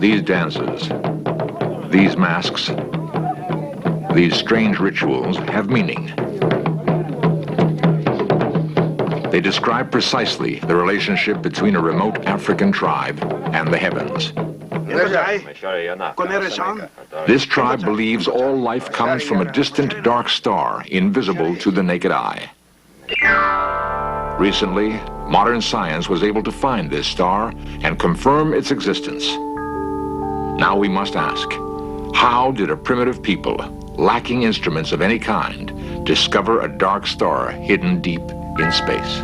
These dances, these masks, these strange rituals have meaning. They describe precisely the relationship between a remote African tribe and the heavens. This tribe believes all life comes from a distant dark star, invisible to the naked eye. Recently, modern science was able to find this star and confirm its existence. Now we must ask, how did a primitive people, lacking instruments of any kind, discover a dark star hidden deep in space?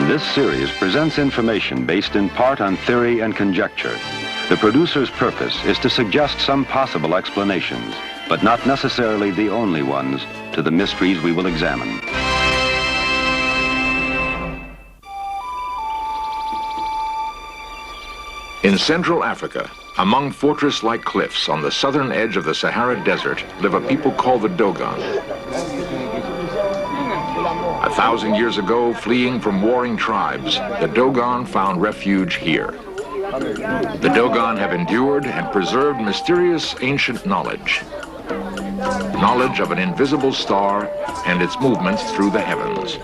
This series presents information based in part on theory and conjecture. The producer's purpose is to suggest some possible explanations, but not necessarily the only ones, to the mysteries we will examine. In Central Africa, among fortress-like cliffs on the southern edge of the Sahara Desert, live a people called the Dogon. 1,000 years ago, fleeing from warring tribes, the Dogon found refuge here. The Dogon have endured and preserved mysterious ancient knowledge. Knowledge of an invisible star and its movements through the heavens.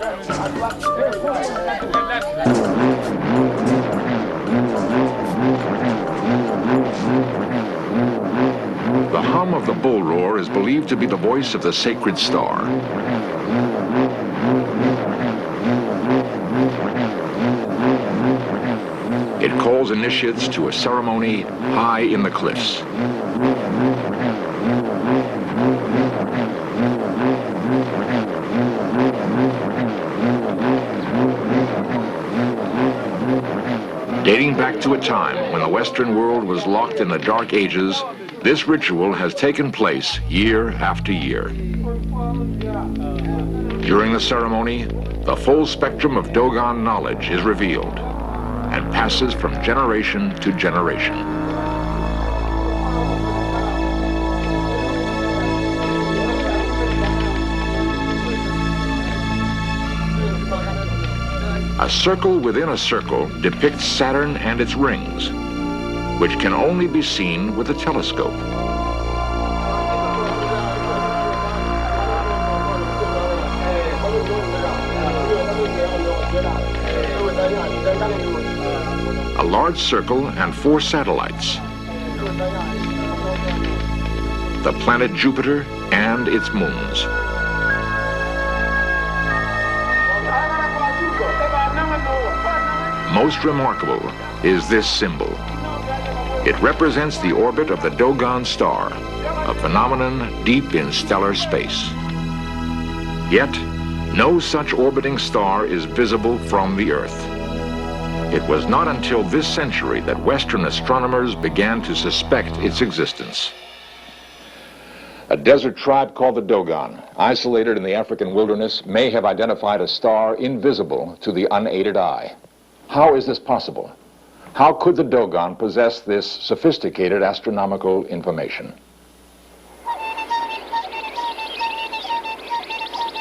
The hum of the bull roar is believed to be the voice of the sacred star. It calls initiates to a ceremony high in the cliffs. Dating back to a time when the Western world was locked in the Dark Ages, this ritual has taken place year after year. During the ceremony, the full spectrum of Dogon knowledge is revealed and passes from generation to generation. A circle within a circle depicts Saturn and its rings, which can only be seen with a telescope. A large circle and 4 satellites. The planet Jupiter and its moons. Most remarkable is this symbol. It represents the orbit of the Dogon star, a phenomenon deep in stellar space. Yet, no such orbiting star is visible from the Earth. It was not until this century that Western astronomers began to suspect its existence. A desert tribe called the Dogon, isolated in the African wilderness, may have identified a star invisible to the unaided eye. How is this possible? How could the Dogon possess this sophisticated astronomical information?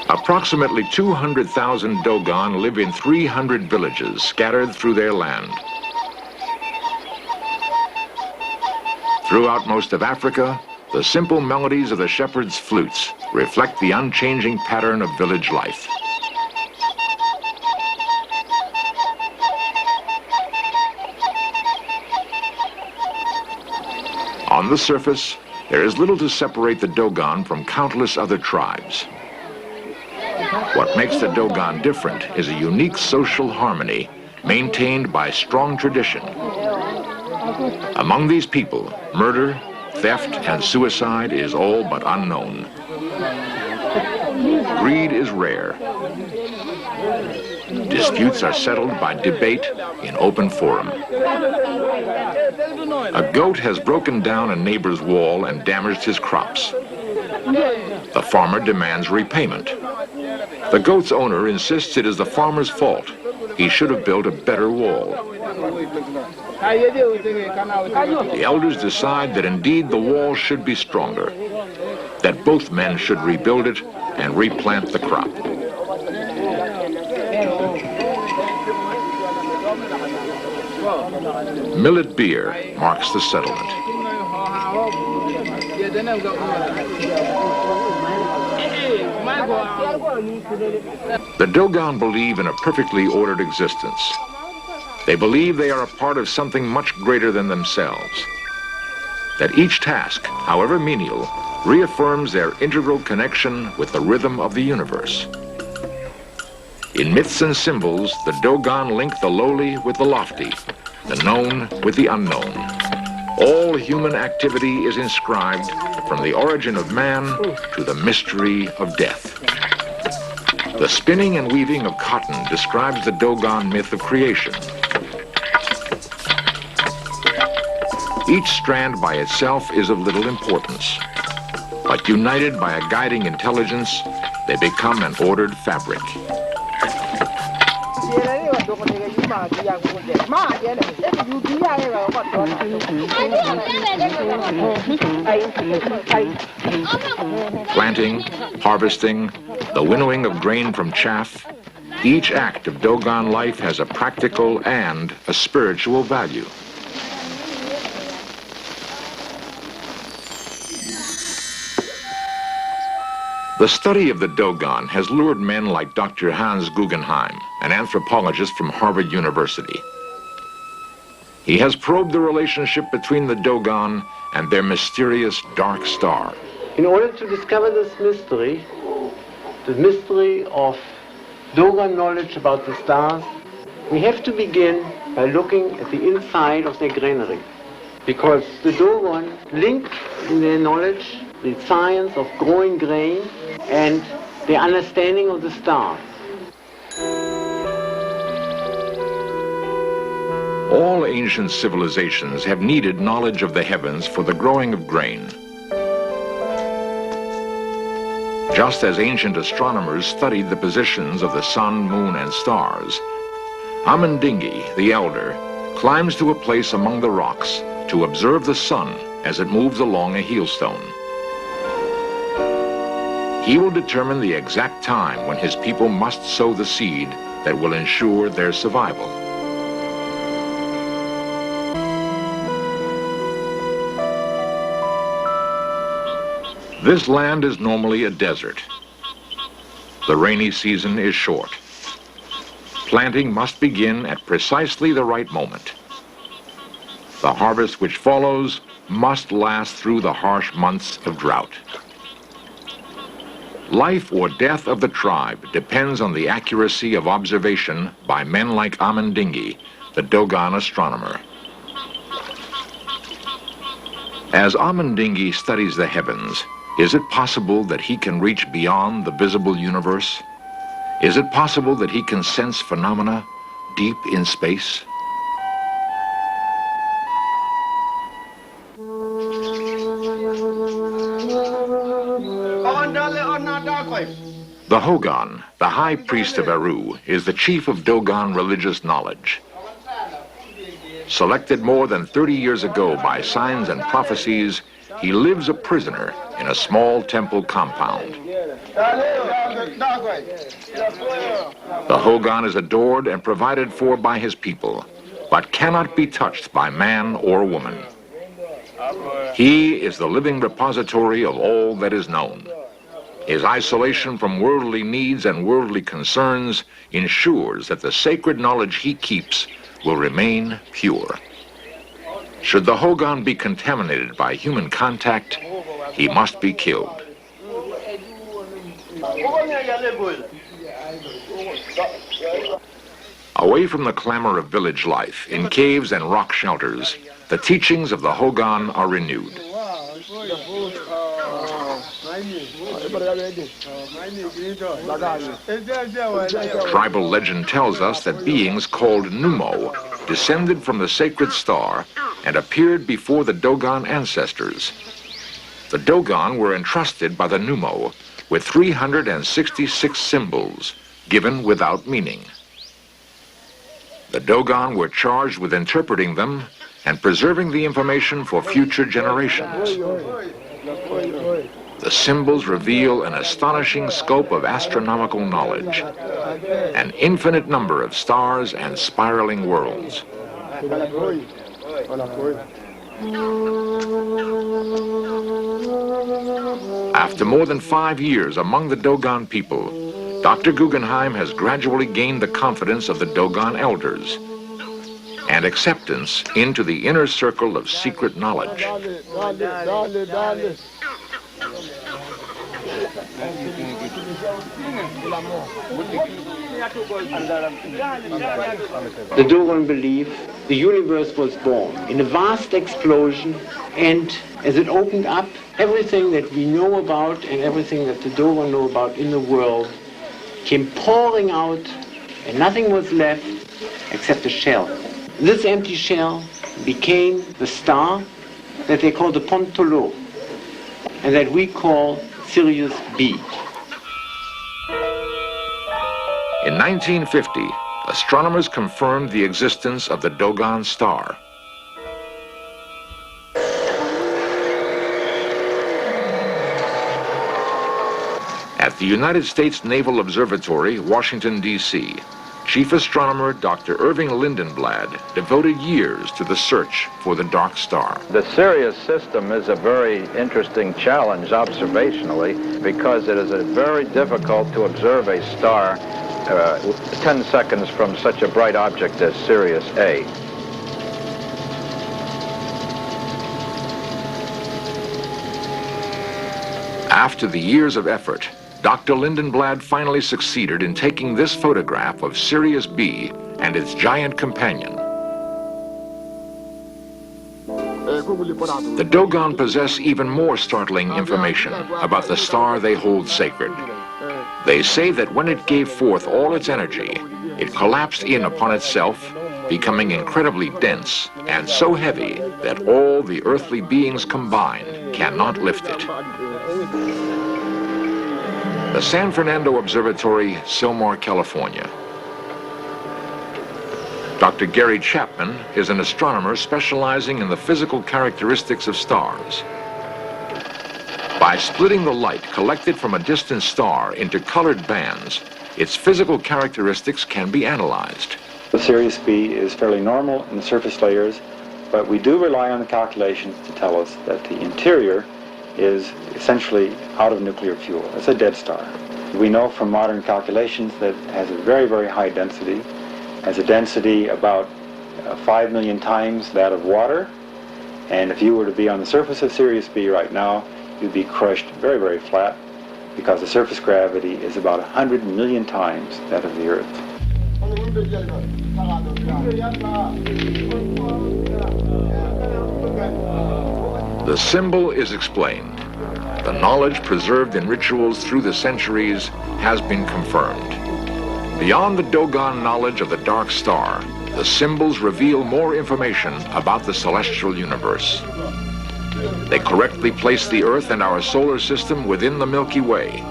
Approximately 200,000 Dogon live in 300 villages scattered through their land. Throughout most of Africa, the simple melodies of the shepherds' flutes reflect the unchanging pattern of village life. On the surface, there is little to separate the Dogon from countless other tribes. What makes the Dogon different is a unique social harmony maintained by strong tradition. Among these people, murder, theft, and suicide is all but unknown. Greed is rare. Disputes are settled by debate in open forum. A goat has broken down a neighbor's wall and damaged his crops. The farmer demands repayment. The goat's owner insists it is the farmer's fault. He should have built a better wall. The elders decide that indeed the wall should be stronger, that both men should rebuild it and replant the crop. Millet beer marks the settlement. The Dogon believe in a perfectly ordered existence. They believe they are a part of something much greater than themselves. That each task, however menial, reaffirms their integral connection with the rhythm of the universe. In myths and symbols, the Dogon link the lowly with the lofty, the known with the unknown. All human activity is inscribed from the origin of man to the mystery of death. The spinning and weaving of cotton describes the Dogon myth of creation. Each strand by itself is of little importance, but united by a guiding intelligence, they become an ordered fabric. Planting, harvesting, the winnowing of grain from chaff, each act of Dogon life has a practical and a spiritual value. The study of the Dogon has lured men like Dr. Hans Guggenheim, an anthropologist from Harvard University. He has probed the relationship between the Dogon and their mysterious dark star. In order to discover this mystery, the mystery of Dogon knowledge about the stars, we have to begin by looking at the inside of their granary. Because the Dogon link in their knowledge the science of growing grain and the understanding of the stars. All ancient civilizations have needed knowledge of the heavens for the growing of grain. Just as ancient astronomers studied the positions of the sun, moon, and stars, Amendingi, the elder, climbs to a place among the rocks to observe the sun as it moves along a heelstone. He will determine the exact time when his people must sow the seed that will ensure their survival. This land is normally a desert. The rainy season is short. Planting must begin at precisely the right moment. The harvest which follows must last through the harsh months of drought. Life or death of the tribe depends on the accuracy of observation by men like Amendingi, the Dogon astronomer. As Amendingi studies the heavens, is it possible that he can reach beyond the visible universe? Is it possible that he can sense phenomena deep in space? The Hogan, the high priest of Eru, is the chief of Dogon religious knowledge. Selected more than 30 years ago by signs and prophecies, he lives a prisoner in a small temple compound. The Hogan is adored and provided for by his people, but cannot be touched by man or woman. He is the living repository of all that is known. His isolation from worldly needs and worldly concerns ensures that the sacred knowledge he keeps will remain pure. Should the Hogan be contaminated by human contact, he must be killed. Away from the clamor of village life, in caves and rock shelters, the teachings of the Hogan are renewed. Tribal legend tells us that beings called Numo descended from the sacred star and appeared before the Dogon ancestors. The Dogon were entrusted by the Numo with 366 symbols given without meaning. The Dogon were charged with interpreting them and preserving the information for future generations. The symbols reveal an astonishing scope of astronomical knowledge, an infinite number of stars and spiraling worlds. After more than 5 years among the Dogon people, Dr. Guggenheim has gradually gained the confidence of the Dogon elders and acceptance into the inner circle of secret knowledge. The Dogon believe the universe was born in a vast explosion, and as it opened up, everything that we know about and everything that the Dogon know about in the world came pouring out, and nothing was left except a shell. This empty shell became the star that they call the Pontolo, and that we call Sirius B. In 1950, astronomers confirmed the existence of the Dogon star. At the United States Naval Observatory, Washington, D.C., Chief Astronomer Dr. Irving Lindenblad devoted years to the search for the dark star. The Sirius system is a very interesting challenge observationally because it is very difficult to observe a star 10 seconds from such a bright object as Sirius A. After the years of effort, Dr. Lindenblad finally succeeded in taking this photograph of Sirius B and its giant companion. The Dogon possess even more startling information about the star they hold sacred. They say that when it gave forth all its energy, it collapsed in upon itself, becoming incredibly dense and so heavy that all the earthly beings combined cannot lift it. The San Fernando Observatory, Sylmar, California. Dr. Gary Chapman is an astronomer specializing in the physical characteristics of stars. By splitting the light collected from a distant star into colored bands, its physical characteristics can be analyzed. The Sirius B is fairly normal in the surface layers, but we do rely on the calculations to tell us that the interior is essentially out of nuclear fuel. It's a dead star. We know from modern calculations that it has a very, very high density. It has a density about 5 million times that of water. And if you were to be on the surface of Sirius B right now, you'd be crushed very, very flat because the surface gravity is about 100 million times that of the Earth. The symbol is explained. The knowledge preserved in rituals through the centuries has been confirmed. Beyond the Dogon knowledge of the dark star, the symbols reveal more information about the celestial universe. They correctly place the Earth and our solar system within the Milky Way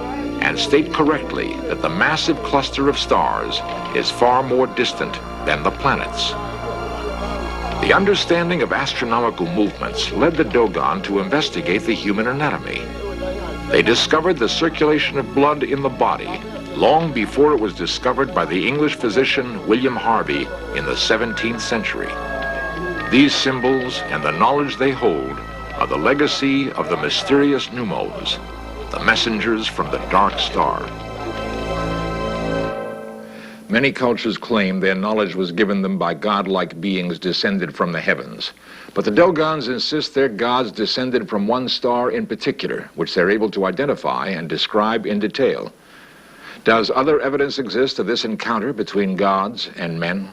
and state correctly that the massive cluster of stars is far more distant than the planets. The understanding of astronomical movements led the Dogon to investigate the human anatomy. They discovered the circulation of blood in the body long before it was discovered by the English physician William Harvey in the 17th century. These symbols and the knowledge they hold are the legacy of the mysterious Numos, the messengers from the dark star. Many cultures claim their knowledge was given them by godlike beings descended from the heavens. But the Dogons insist their gods descended from one star in particular, which they're able to identify and describe in detail. Does other evidence exist of this encounter between gods and men?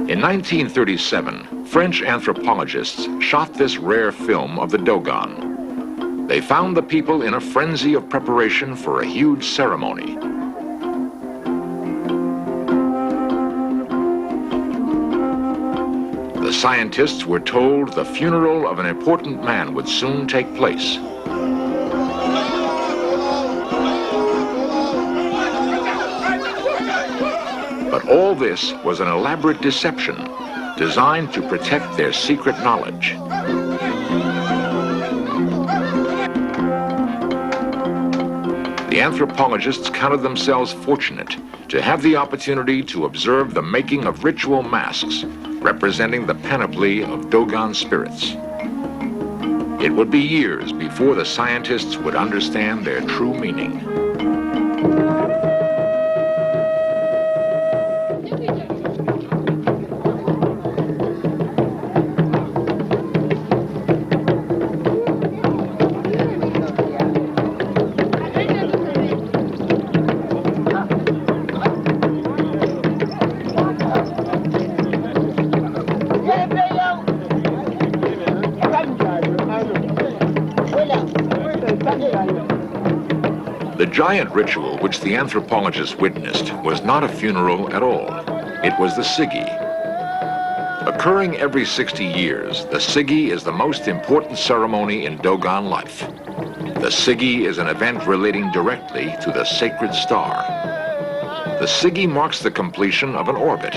In 1937, French anthropologists shot this rare film of the Dogon. They found the people in a frenzy of preparation for a huge ceremony. The scientists were told the funeral of an important man would soon take place. But all this was an elaborate deception designed to protect their secret knowledge. The anthropologists counted themselves fortunate to have the opportunity to observe the making of ritual masks representing the panoply of Dogon spirits. It would be years before the scientists would understand their true meaning. The giant ritual which the anthropologists witnessed was not a funeral at all. It was the Sigi. Occurring every 60 years, the Sigi is the most important ceremony in Dogon life. The Sigi is an event relating directly to the sacred star. The Sigi marks the completion of an orbit,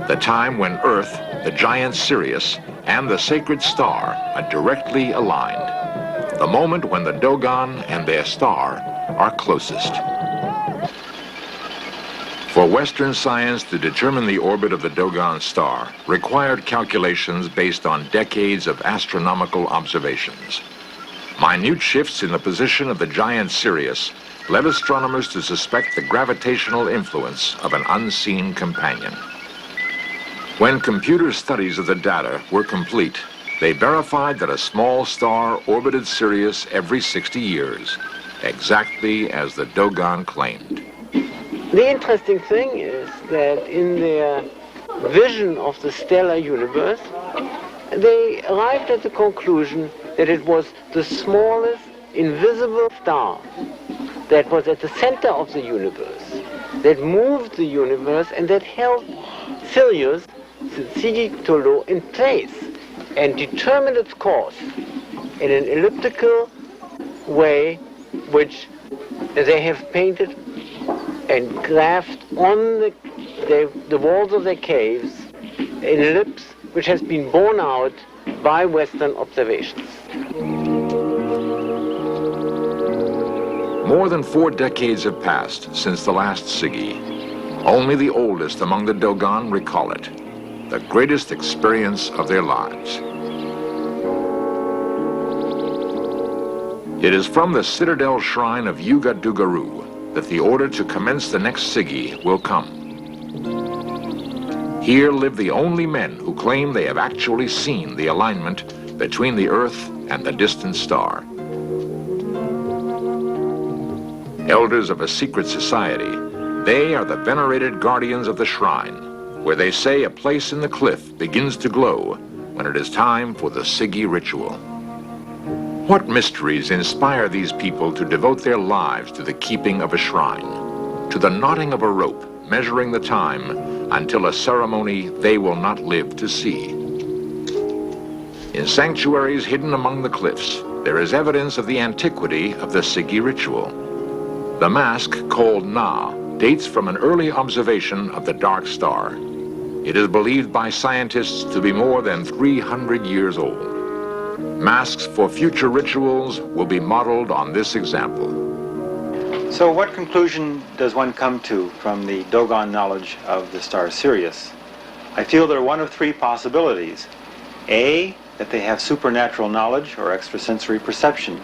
the time when Earth, the giant Sirius, and the sacred star are directly aligned. The moment when the Dogon and their star are closest. For Western science to determine the orbit of the Dogon star required calculations based on decades of astronomical observations. Minute shifts in the position of the giant Sirius led astronomers to suspect the gravitational influence of an unseen companion. When computer studies of the data were complete, they verified that a small star orbited Sirius every 60 years, exactly as the Dogon claimed. The interesting thing is that in their vision of the stellar universe, they arrived at the conclusion that it was the smallest invisible star that was at the center of the universe, that moved the universe and that held Sirius, the Sigi-Tolo, in place and determined its course in an elliptical way which they have painted and graphed on the walls of their caves, an ellipse which has been borne out by Western observations. More than 4 decades have passed since the last Sigi. Only the oldest among the Dogon recall it, the greatest experience of their lives. It is from the citadel shrine of Yuga Dugaru that the order to commence the next Sigi will come. Here live the only men who claim they have actually seen the alignment between the Earth and the distant star. Elders of a secret society, they are the venerated guardians of the shrine, where they say a place in the cliff begins to glow when it is time for the Sigi ritual. What mysteries inspire these people to devote their lives to the keeping of a shrine, to the knotting of a rope measuring the time until a ceremony they will not live to see? In sanctuaries hidden among the cliffs, there is evidence of the antiquity of the Sigi ritual. The mask, called Na, dates from an early observation of the dark star. It is believed by scientists to be more than 300 years old. Masks for future rituals will be modeled on this example. So what conclusion does one come to from the Dogon knowledge of the star Sirius? I feel there are one of 3 possibilities. A, that they have supernatural knowledge or extrasensory perception.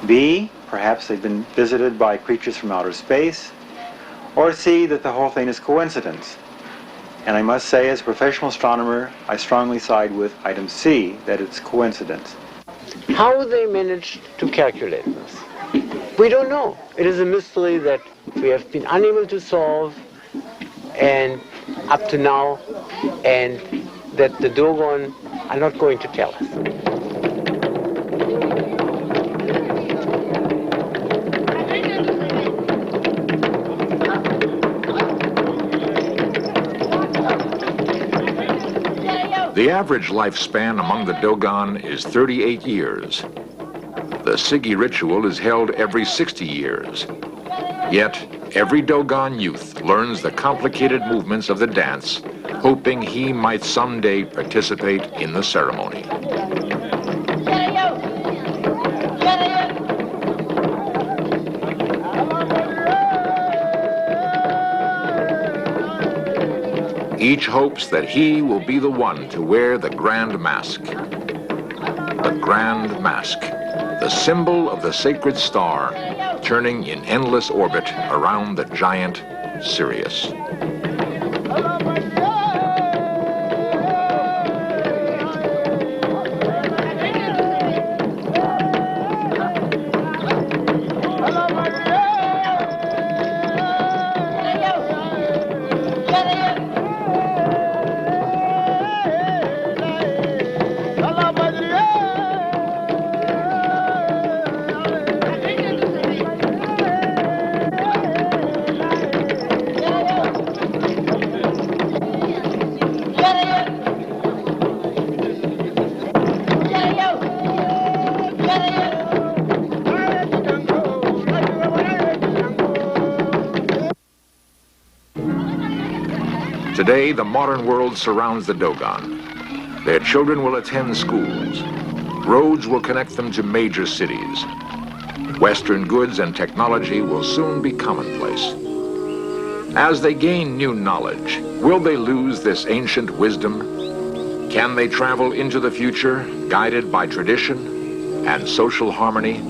B, perhaps they've been visited by creatures from outer space. Or C, that the whole thing is coincidence. And I must say, as a professional astronomer, I strongly side with item C, that it's coincidence. How they managed to calculate this, we don't know. It is a mystery that we have been unable to solve and up to now, and that the Dogon are not going to tell us. The average lifespan among the Dogon is 38 years. The Sigi ritual is held every 60 years. Yet, every Dogon youth learns the complicated movements of the dance, hoping he might someday participate in the ceremony. Each hopes that he will be the one to wear the grand mask. The grand mask, the symbol of the sacred star, turning in endless orbit around the giant Sirius. Today, the modern world surrounds the Dogon. Their children will attend schools. Roads will connect them to major cities. Western goods and technology will soon be commonplace. As they gain new knowledge, will they lose this ancient wisdom? Can they travel into the future, guided by tradition and social harmony?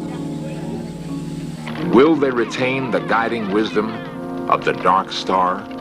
Will they retain the guiding wisdom of the dark star?